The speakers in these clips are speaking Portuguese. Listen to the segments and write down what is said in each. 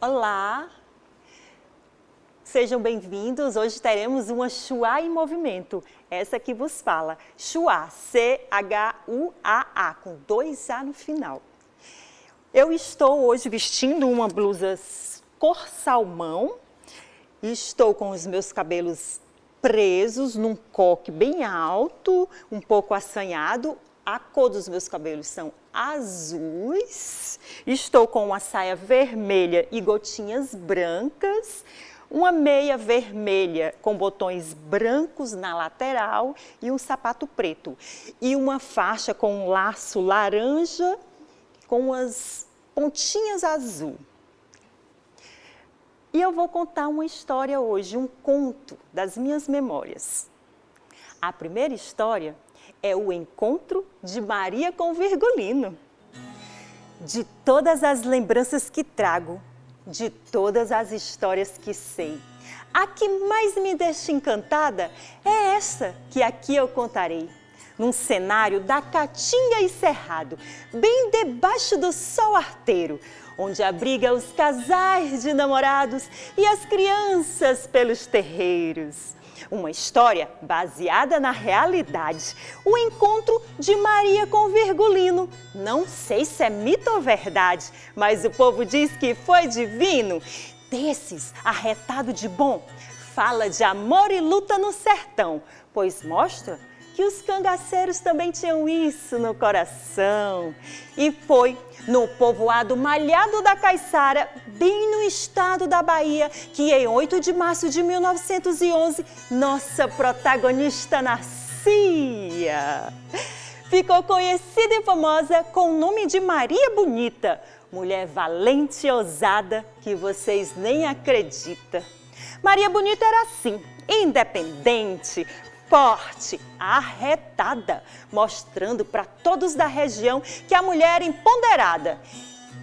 Olá, sejam bem-vindos. Hoje teremos uma Chuá em movimento. Essa que vos fala, Chuá, C-H-U-A-A, com 2 A no final. Eu estou hoje vestindo uma blusa cor salmão. Estou com os meus cabelos presos num coque bem alto, um pouco assanhado. A cor dos meus cabelos são azuis. Estou com uma saia vermelha e gotinhas brancas, uma meia vermelha com botões brancos na lateral e um sapato preto. E uma faixa com um laço laranja com as pontinhas azul. E eu vou contar uma história hoje, um conto das minhas memórias. A primeira história é o encontro de Maria com Virgulino. De todas as lembranças que trago, de todas as histórias que sei, a que mais me deixa encantada é essa que aqui eu contarei. Num cenário da Caatinga e Cerrado, bem debaixo do sol arteiro, onde abriga os casais de namorados e as crianças pelos terreiros. Uma história baseada na realidade, o encontro de Maria com Virgulino. Não sei se é mito ou verdade, mas o povo diz que foi divino. Desses, arretado de bom, fala de amor e luta no sertão, pois mostra que os cangaceiros também tinham isso no coração. E foi no povoado Malhado da Caiçara, bem no estado da Bahia, que em 8 de março de 1911, nossa protagonista nascia. Ficou conhecida e famosa com o nome de Maria Bonita, mulher valente e ousada que vocês nem acreditam. Maria Bonita era assim, independente, forte, arretada, mostrando para todos da região que a mulher era empoderada.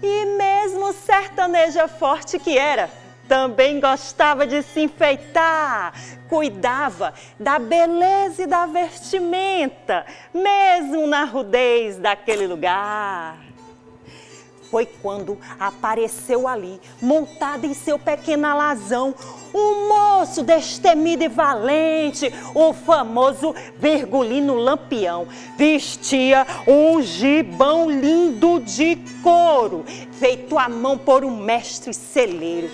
E mesmo sertaneja forte que era, também gostava de se enfeitar, cuidava da beleza e da vestimenta, mesmo na rudez daquele lugar. Foi quando apareceu ali, montada em seu pequeno alazão, um moço destemido e valente, o famoso Virgulino Lampião. Vestia um gibão lindo de couro, feito à mão por um mestre celeiro.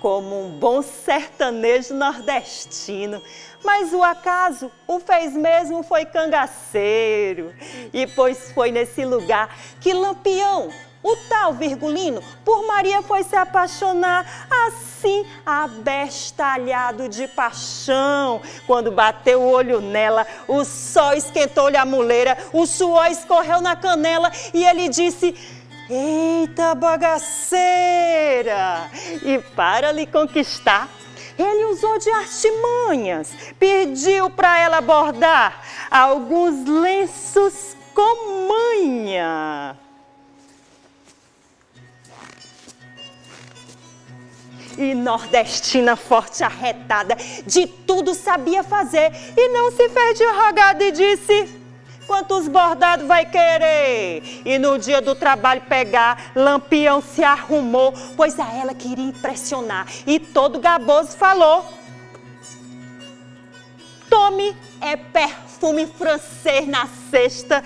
Como um bom sertanejo nordestino, mas o acaso o fez mesmo foi cangaceiro. E pois foi nesse lugar que Lampião, o tal Virgulino, por Maria foi se apaixonar, assim abestalhado de paixão. Quando bateu o olho nela, o sol esquentou-lhe a muleira, o suor escorreu na canela e ele disse: "Eita bagaceira!" E para lhe conquistar, ele usou de artimanhas, pediu para ela bordar alguns lenços com manha. E nordestina forte, arretada, de tudo sabia fazer e não se fez de rogada e disse: "Quantos bordados vai querer?" E no dia do trabalho pegar, Lampião se arrumou, pois a ela queria impressionar. E todo gaboso falou: "Tome, é perfume francês na cesta."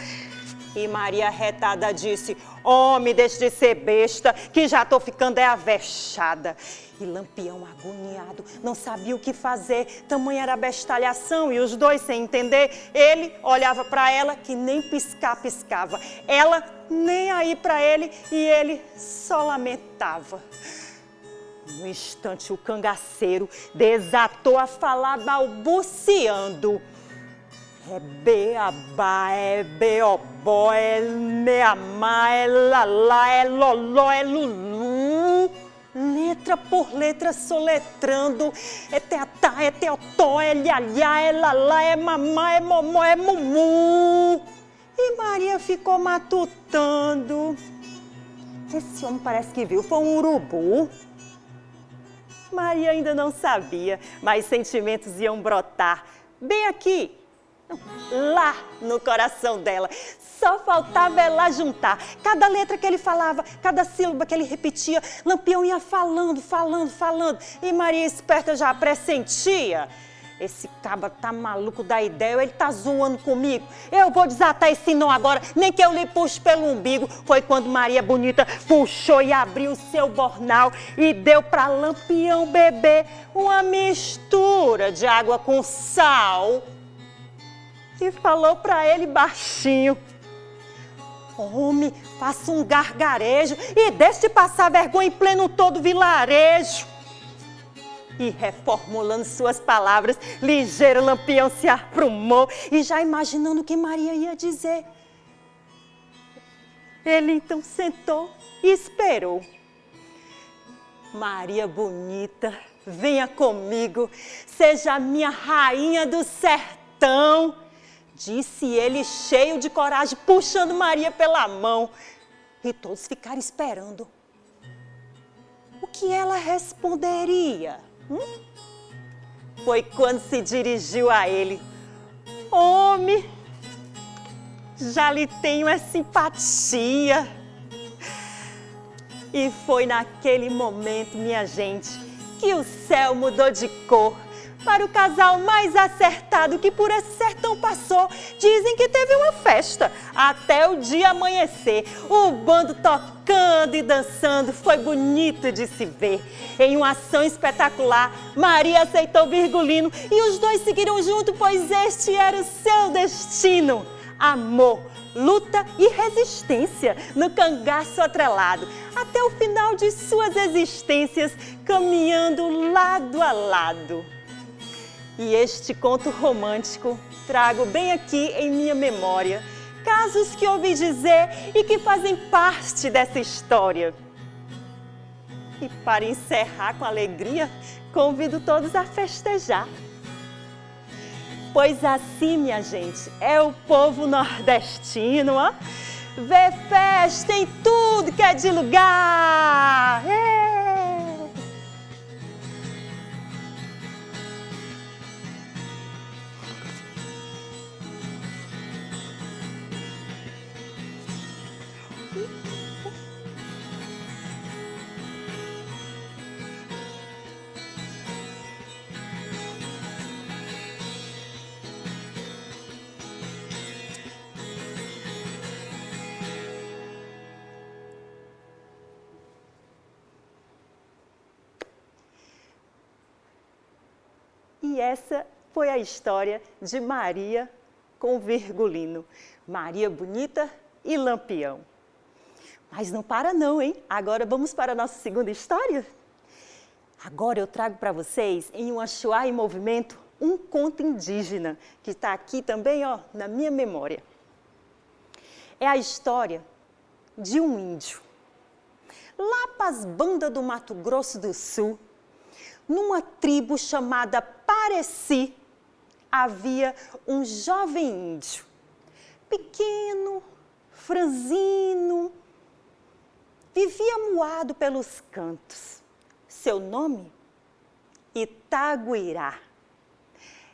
E Maria arretada disse: "Homem, deixe de ser besta, que já tô ficando avexada." E Lampião, agoniado, não sabia o que fazer, tamanha era a bestalhação, e os dois sem entender. Ele olhava para ela que nem piscar piscava, ela nem aí para ele, e ele só lamentava. No instante o cangaceiro desatou a falar balbuciando: "É beabá, é beobó, é meamá, é lalá, é loló, é lulu." Letra por letra soletrando: "É teatá, é teotó, é lhalhá, é lalá, é mamá, é momó, é mumu." E Maria ficou matutando. Esse homem parece que viu, foi um urubu. Maria ainda não sabia, mas sentimentos iam brotar bem aqui, lá no coração dela. só faltava ela juntar. Cada letra que ele falava, cada sílaba que ele repetia, Lampião ia falando. E Maria esperta já pressentia. Esse cabra tá maluco da ideia, ele tá zoando comigo. Eu vou desatar esse nó agora, nem que eu lhe puxe pelo umbigo. Foi quando Maria Bonita puxou e abriu o seu bornal e deu pra Lampião beber uma mistura de água com sal. E falou pra ele baixinho: homem, faça um gargarejo e deixe de passar vergonha em pleno todo vilarejo. E reformulando suas palavras, ligeiro Lampião se aprumou e já imaginando o que Maria ia dizer. Ele então sentou e esperou. Maria Bonita, venha comigo, seja a minha rainha do sertão, disse ele cheio de coragem, puxando Maria pela mão. E todos ficaram esperando. O que ela responderia? Foi quando se dirigiu a ele: homem, já lhe tenho a simpatia. E foi naquele momento, minha gente, que o céu mudou de cor para o casal mais acertado que por esse sertão passou. Dizem que teve uma festa até o dia amanhecer. O bando tocando e dançando, foi bonito de se ver. Em uma ação espetacular, Maria aceitou Virgulino e os dois seguiram junto, pois este era o seu destino. Amor, luta e resistência no cangaço atrelado, até o final de suas existências, caminhando lado a lado. E este conto romântico trago bem aqui em minha memória casos que ouvi dizer e que fazem parte dessa história. E para encerrar com alegria, convido todos a festejar. Pois assim, minha gente, é o povo nordestino, ó. Vê festa em tudo que é de lugar. E essa foi a história de Maria com Virgulino. Maria Bonita e Lampião. Mas não para não, hein? Agora vamos para a nossa segunda história? Agora eu trago para vocês, em um Axuá em Movimento, um conto indígena, que está aqui também, ó, na minha memória. É a história de um índio. Lá para as bandas do Mato Grosso do Sul, numa tribo chamada Pareci, havia um jovem índio, pequeno, franzino, vivia moado pelos cantos. Seu nome? Itaguirá.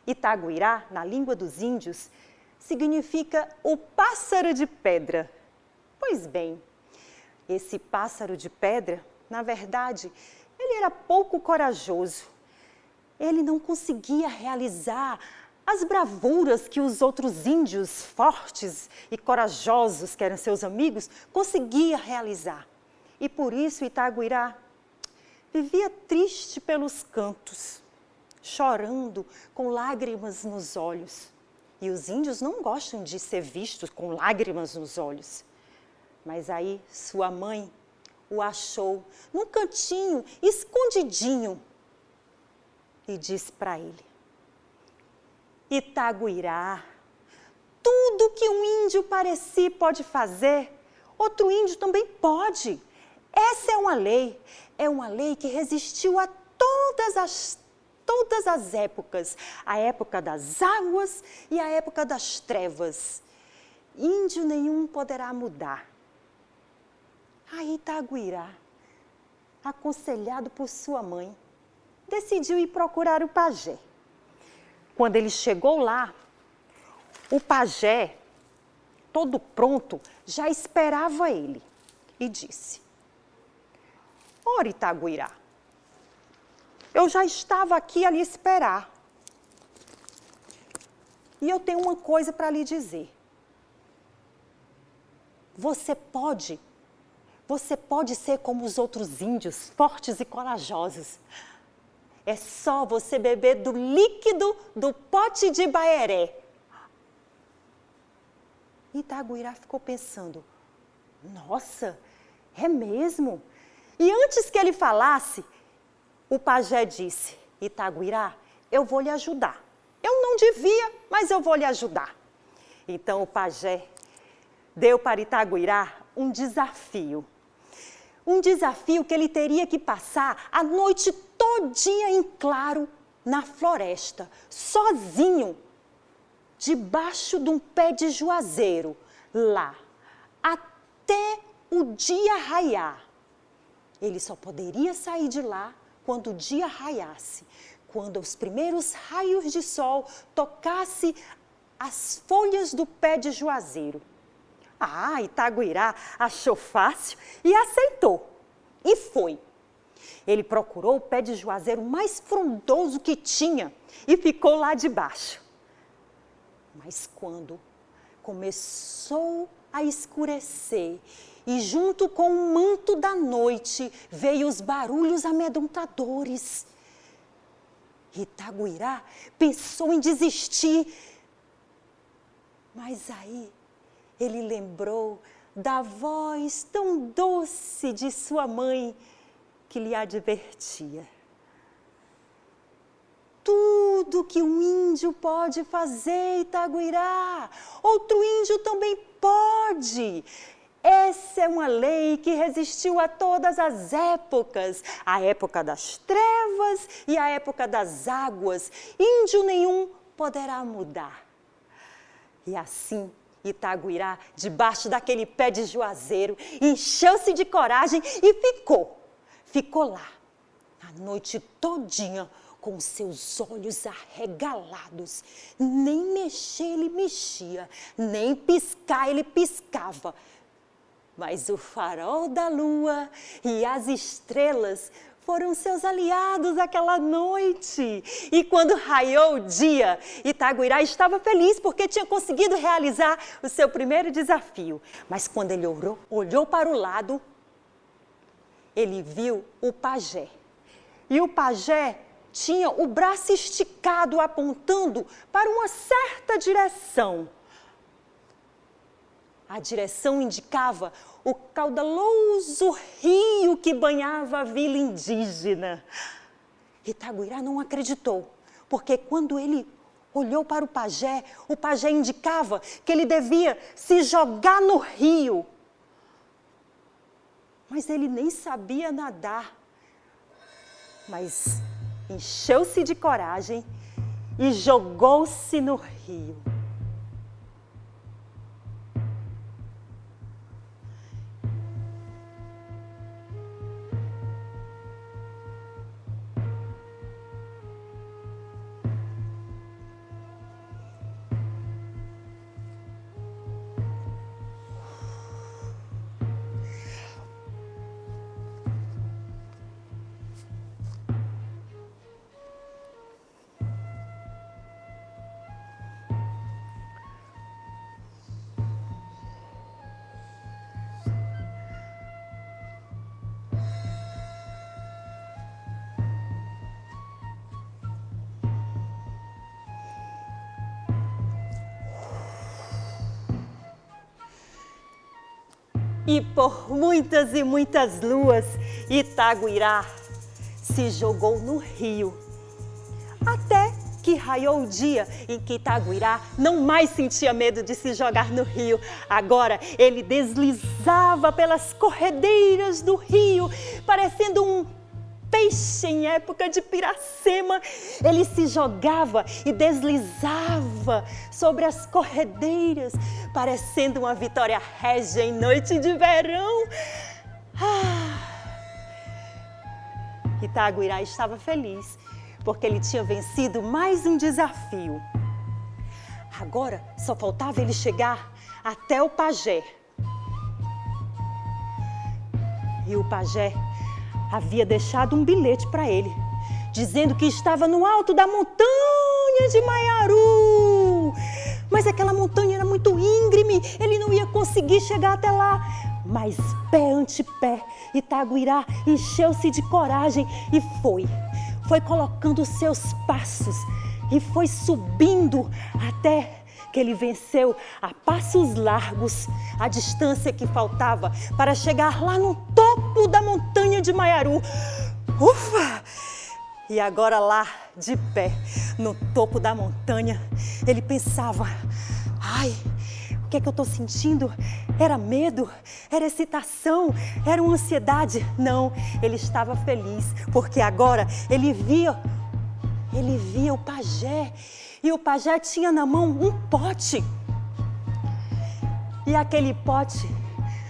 Itaguirá, na língua dos índios, significa o pássaro de pedra. Pois bem, esse pássaro de pedra, na verdade, ele era pouco corajoso. Ele não conseguia realizar as bravuras que os outros índios fortes e corajosos, que eram seus amigos, conseguia realizar. E por isso Itaguirá vivia triste pelos cantos, chorando, com lágrimas nos olhos. E os índios não gostam de ser vistos com lágrimas nos olhos. Mas aí sua mãe o achou num cantinho, escondidinho, e disse para ele: Itaguirá, tudo que um índio Pareci pode fazer, outro índio também pode. Essa é uma lei que resistiu a todas as épocas, a época das águas e a época das trevas. Índio nenhum poderá mudar. Aí Itaguirá, aconselhado por sua mãe, decidiu ir procurar o pajé. Quando ele chegou lá, o pajé todo pronto, já esperava ele e disse: Ora, Itaguirá, eu já estava aqui a lhe esperar. E eu tenho uma coisa para lhe dizer. Você pode ser como os outros índios, fortes e corajosos. É só você beber do líquido do pote de Baeré. Itaguirá ficou pensando: nossa, é mesmo? E antes que ele falasse, o pajé disse: Itaguirá, eu vou lhe ajudar. Eu não devia, mas eu vou lhe ajudar. Então o pajé deu para Itaguirá um desafio. Um desafio que ele teria que passar a noite todinha em claro na floresta, sozinho, debaixo de um pé de juazeiro, lá, até o dia raiar. Ele só poderia sair de lá quando o dia raiasse, quando os primeiros raios de sol tocassem as folhas do pé de juazeiro. Ah, Itaguirá achou fácil e aceitou. E foi. Ele procurou o pé de juazeiro mais frondoso que tinha e ficou lá debaixo. Mas quando começou a escurecer e junto com o manto da noite veio os barulhos amedrontadores, Itaguirá pensou em desistir. Mas aí ele lembrou da voz tão doce de sua mãe que lhe advertia: tudo que um índio pode fazer, Itaguirá, outro índio também pode. Essa é uma lei que resistiu a todas as épocas, a época das trevas e a época das águas. Índio nenhum poderá mudar. E assim, Itaguirá, debaixo daquele pé de juazeiro, encheu-se de coragem e ficou lá, a noite todinha, com seus olhos arregalados. Nem mexer ele mexia, nem piscar ele piscava. Mas o farol da lua e as estrelas foram seus aliados aquela noite. E quando raiou o dia, Itaguirá estava feliz porque tinha conseguido realizar o seu primeiro desafio. Mas quando ele olhou para o lado, ele viu o pajé. E o pajé tinha o braço esticado apontando para uma certa direção. A direção indicava o caudaloso rio que banhava a vila indígena. Itaguirá não acreditou, porque quando ele olhou para o pajé indicava que ele devia se jogar no rio. Mas ele nem sabia nadar. Mas encheu-se de coragem e jogou-se no rio. E por muitas e muitas luas, Itaguirá se jogou no rio. Até que raiou o dia em que Itaguirá não mais sentia medo de se jogar no rio. Agora ele deslizava pelas corredeiras do rio, parecendo um peixe em época de Piracema. Ele se jogava e deslizava sobre as corredeiras, parecendo uma Vitória Régia em noite de verão. Itaguirá estava feliz, porque ele tinha vencido mais um desafio. Agora só faltava ele chegar até o pajé. E o pajé havia deixado um bilhete para ele, dizendo que estava no alto da montanha de Maiaru. Mas aquela montanha era muito íngreme, ele não ia conseguir chegar até lá. Mas pé ante pé, Itaguirá encheu-se de coragem e foi colocando os seus passos e foi subindo até que ele venceu a passos largos a distância que faltava para chegar lá no topo da montanha de Maiaru. Ufa! E agora lá, de pé, no topo da montanha, ele pensava, ai, o que é que eu estou sentindo? Era medo? Era excitação? Era uma ansiedade? Não, ele estava feliz, porque agora ele via o pajé, e o pajé tinha na mão um pote. E aquele pote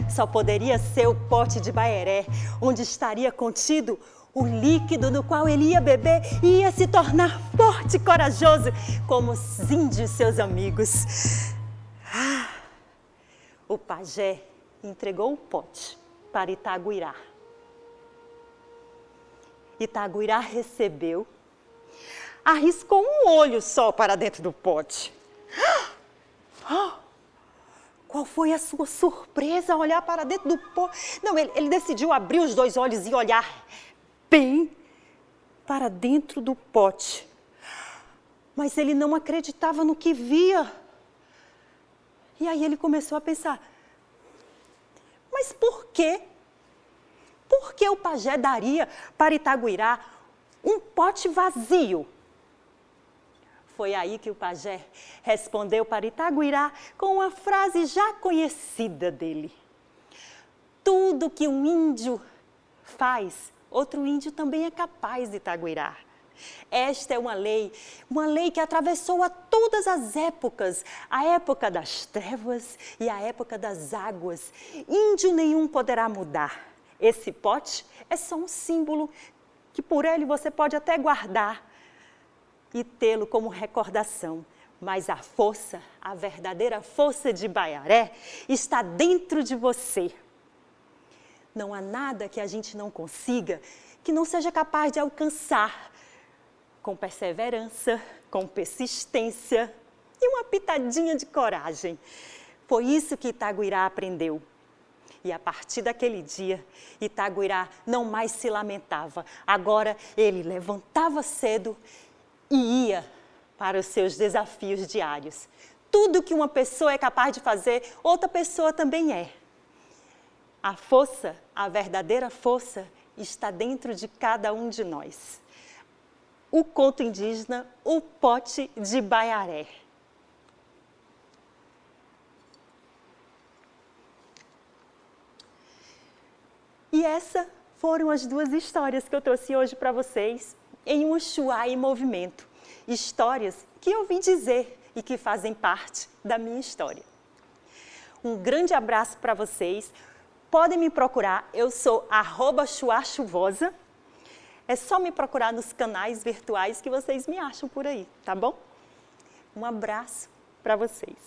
só poderia ser o pote de Bayeré, onde estaria contido o líquido no qual ele ia beber e ia se tornar forte e corajoso, como os índios seus amigos. O pajé entregou o pote para Itaguirá. Itaguirá recebeu, arriscou um olho só para dentro do pote. Qual foi a sua surpresa ao olhar para dentro do pote? Não, ele decidiu abrir os dois olhos e olhar bem para dentro do pote. Mas ele não acreditava no que via. E aí ele começou a pensar, mas por quê? Por que o pajé daria para Itaguirá um pote vazio? Foi aí que o pajé respondeu para Itaguirá com uma frase já conhecida dele. Tudo que um índio faz, outro índio também é capaz de Itaguirá. Esta é uma lei que atravessou a todas as épocas, a época das trevas e a época das águas. Índio nenhum poderá mudar. Esse pote é só um símbolo que por ele você pode até guardar e tê-lo como recordação. Mas a força, a verdadeira força de Bayeré está dentro de você. Não há nada que a gente não consiga, que não seja capaz de alcançar com perseverança, com persistência e uma pitadinha de coragem. Foi isso que Itaguirá aprendeu. E a partir daquele dia, Itaguirá não mais se lamentava. Agora ele levantava cedo e ia para os seus desafios diários. Tudo que uma pessoa é capaz de fazer, outra pessoa também é. A força, a verdadeira força, está dentro de cada um de nós. O conto indígena, o pote de Bayeré. E essas foram as duas histórias que eu trouxe hoje para vocês em um Oxuá em movimento. Histórias que eu vim dizer e que fazem parte da minha história. Um grande abraço para vocês. Podem me procurar, eu sou @chuachuvosa. É só me procurar nos canais virtuais que vocês me acham por aí, tá bom? Um abraço para vocês.